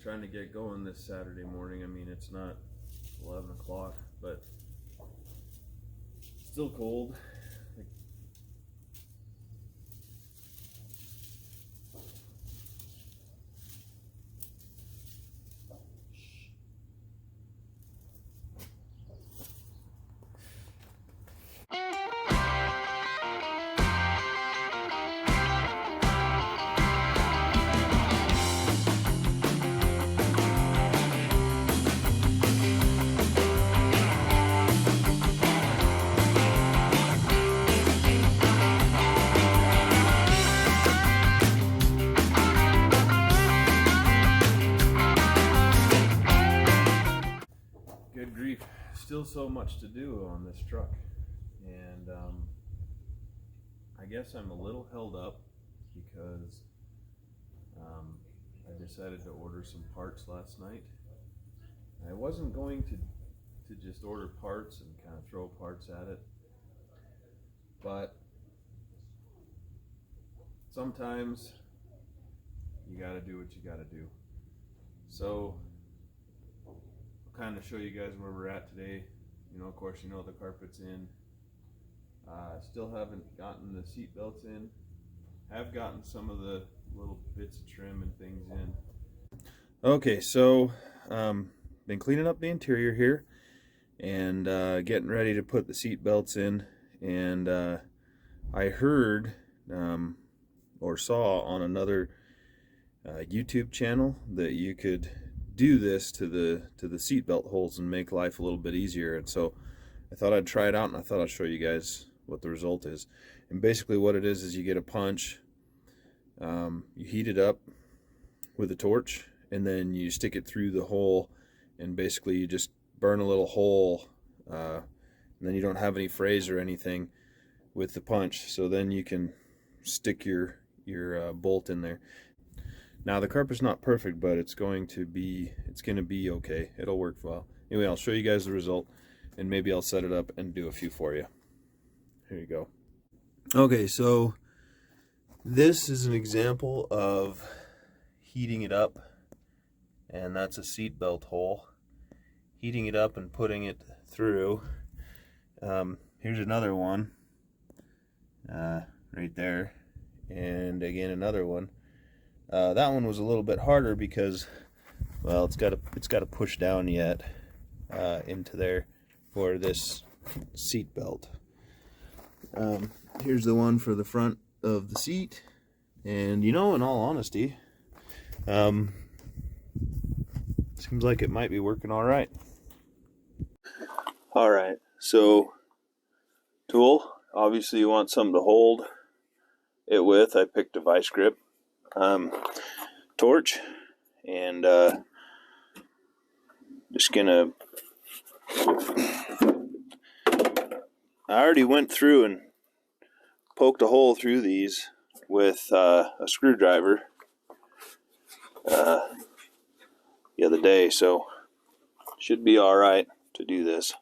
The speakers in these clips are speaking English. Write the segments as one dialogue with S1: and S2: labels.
S1: trying to get going this Saturday morning. I mean, it's not 11 o'clock, but still cold. Good grief, still so much to do on this truck, and I guess I'm a little held up because I decided to order some parts last night. I wasn't going to just order parts and kind of throw parts at it, but sometimes you got to do what you got to do. So kind of show you guys where we're at today. You know, of course, you know the carpet's in. Still haven't gotten the seat belts in. Have gotten some of the little bits of trim and things in. Okay, so been cleaning up the interior here and getting ready to put the seat belts in. And I heard or saw on another YouTube channel that you could do this to the seat belt holes and make life a little bit easier. And so I thought I'd try it out, and I thought I'd show you guys what the result is. And basically what it is you get a punch, you heat it up with a torch, and then you stick it through the hole, and basically you just burn a little hole, and then you don't have any frays or anything with the punch, so then you can stick your bolt in there. Now the carpet's not perfect, but it's going to be okay. It'll work well. Anyway, I'll show you guys the result, and maybe I'll set it up and do a few for you. Here you go. Okay, so this is an example of heating it up, and that's a seat belt hole. Heating it up and putting it through. Here's another one right there, and again another one. That one was a little bit harder because, well, it's got to push down yet into there for this seat belt. Here's the one for the front of the seat, and in all honesty, seems like it might be working all right. All right, so tool, obviously you want something to hold it with. I picked a vice grip. Torch, and just gonna, I already went through and poked a hole through these with a screwdriver the other day, so should be all right to do this.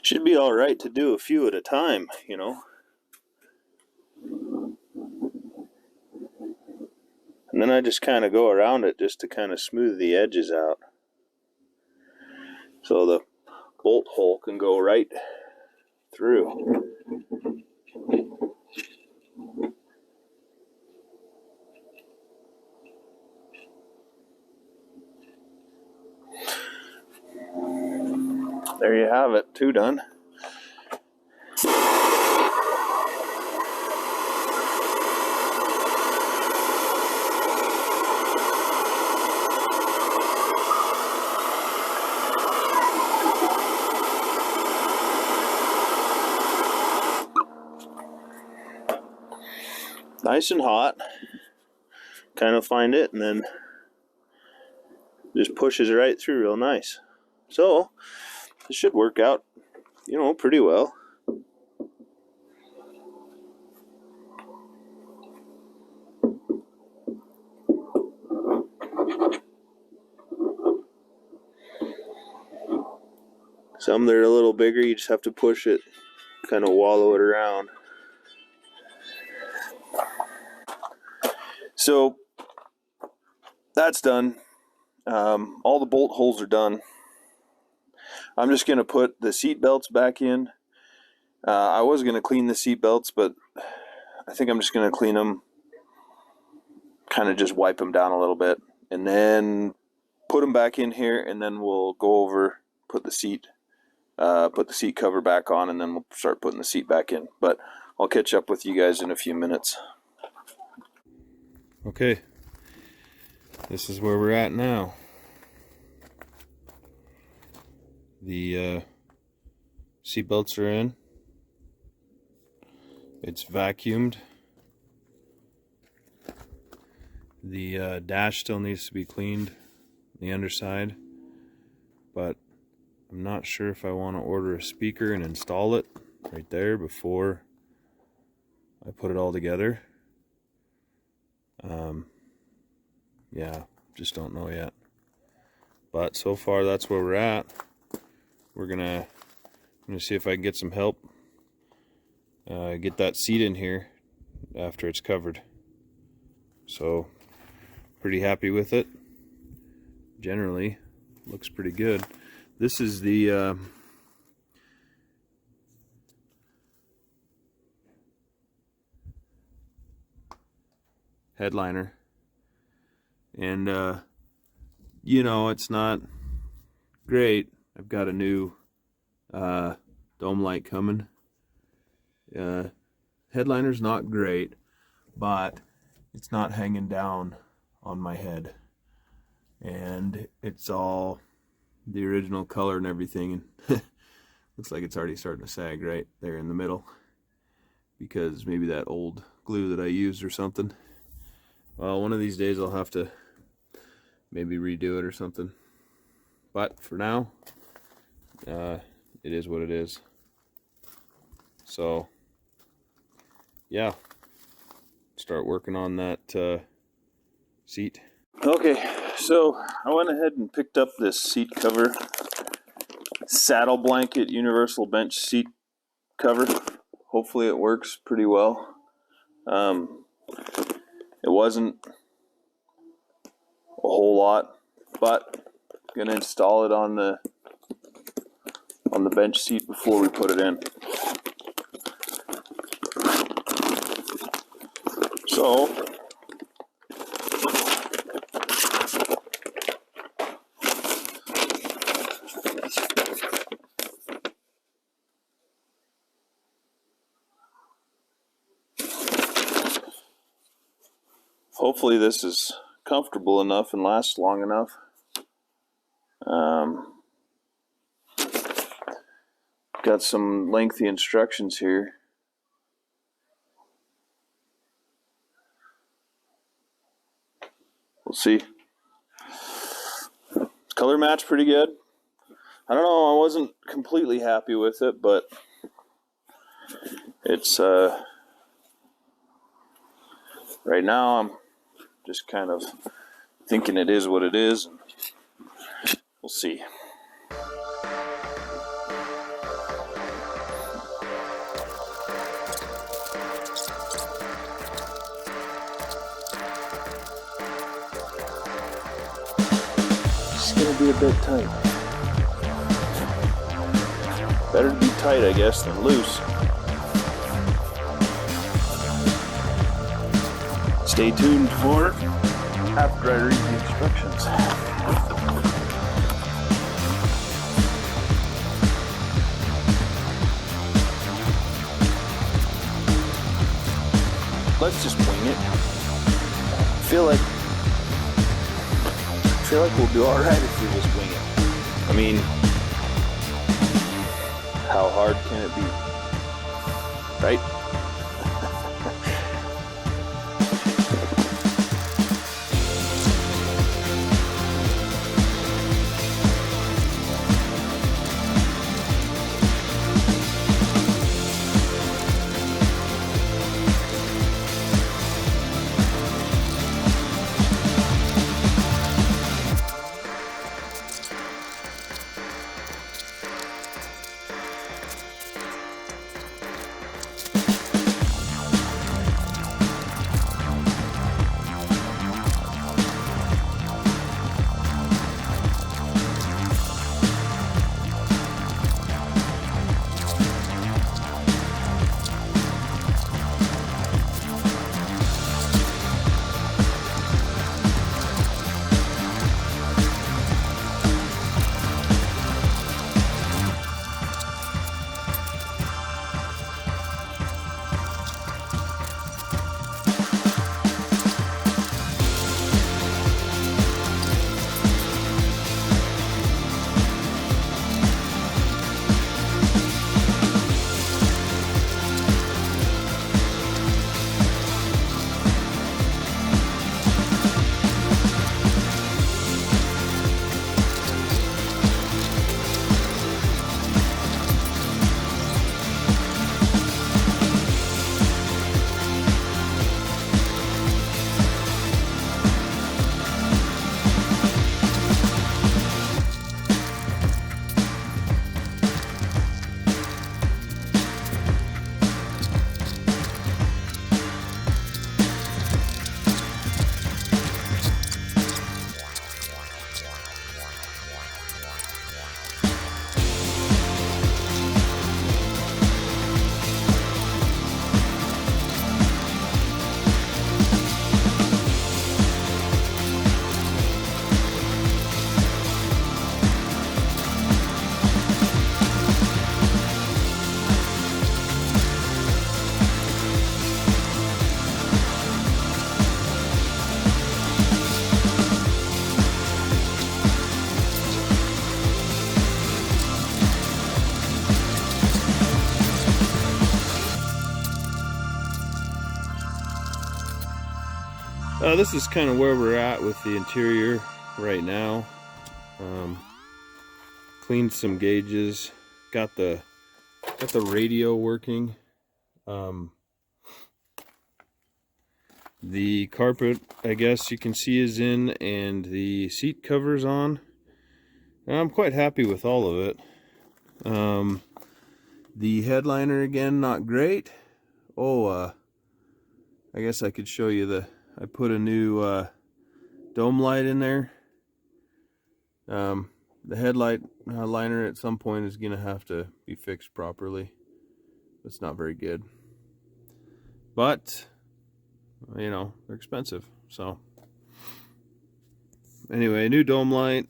S1: Should be all right to do a few at a time, And then I just kind of go around it just to kind of smooth the edges out, so the bolt hole can go right through. There you have it, 2 done. Nice and hot. Kind of find it, and then just pushes right through real nice. So this should work out, pretty well. Some that are a little bigger, you just have to push it, kind of wallow it around. So that's done. All the bolt holes are done. I'm just going to put the seat belts back in. I was going to clean the seat belts, but I think I'm just going to clean them, kind of just wipe them down a little bit, and then put them back in here, and then we'll go over, put the seat cover back on, and then we'll start putting the seat back in. But I'll catch up with you guys in a few minutes. Okay, this is where we're at now. The seat belts are in. It's vacuumed. The dash still needs to be cleaned, the underside, but I'm not sure if I want to order a speaker and install it right there before I put it all together. Yeah, just don't know yet. But so far that's where we're at. I'm gonna see if I can get some help, get that seat in here after it's covered. So pretty happy with it. Generally looks pretty good. This is the headliner, and you know, it's not great. I've got a new dome light coming. Headliner's not great, but it's not hanging down on my head, and it's all the original color and everything, and looks like it's already starting to sag right there in the middle, because maybe that old glue that I used or something. Well, one of these days I'll have to maybe redo it or something, but for now it is what it is. So yeah, start working on that seat. Okay, so I went ahead and picked up this seat cover, saddle blanket universal bench seat cover. Hopefully it works pretty well. It wasn't a whole lot, but I'm gonna install it on the bench seat before we put it in. So hopefully this is comfortable enough and lasts long enough. Got some lengthy instructions here. We'll see. Color match pretty good. I don't know, I wasn't completely happy with it, but it's right now I'm just kind of thinking it is what it is. We'll see. It's gonna be a bit tight. Better to be tight, I guess, than loose. Stay tuned for after I read the instructions. Let's just wing it. I feel like we'll do all right if we just wing it. I mean, how hard can it be, right? This is kind of where we're at with the interior right now. Cleaned some gauges, got the radio working. The carpet, I guess you can see, is in, and the seat cover's on. And I'm quite happy with all of it. The headliner, again, not great. I guess I could show you I put a new dome light in there. The headlight liner at some point is going to have to be fixed properly. It's not very good. But, you know, they're expensive. So, anyway, new dome light.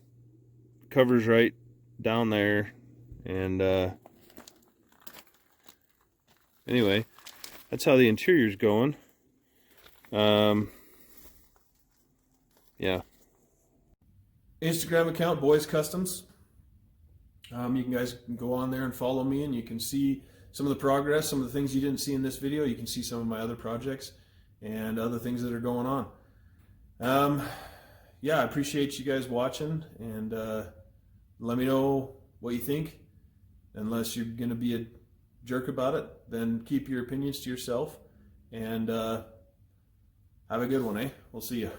S1: Covers right down there. And, anyway, that's how the interior's going. Yeah. Instagram account, Boys Customs. You guys can go on there and follow me, and you can see some of the progress, some of the things you didn't see in this video. You can see some of my other projects and other things that are going on. Yeah, I appreciate you guys watching, and let me know what you think. Unless you're going to be a jerk about it, then keep your opinions to yourself, and have a good one, eh? We'll see you.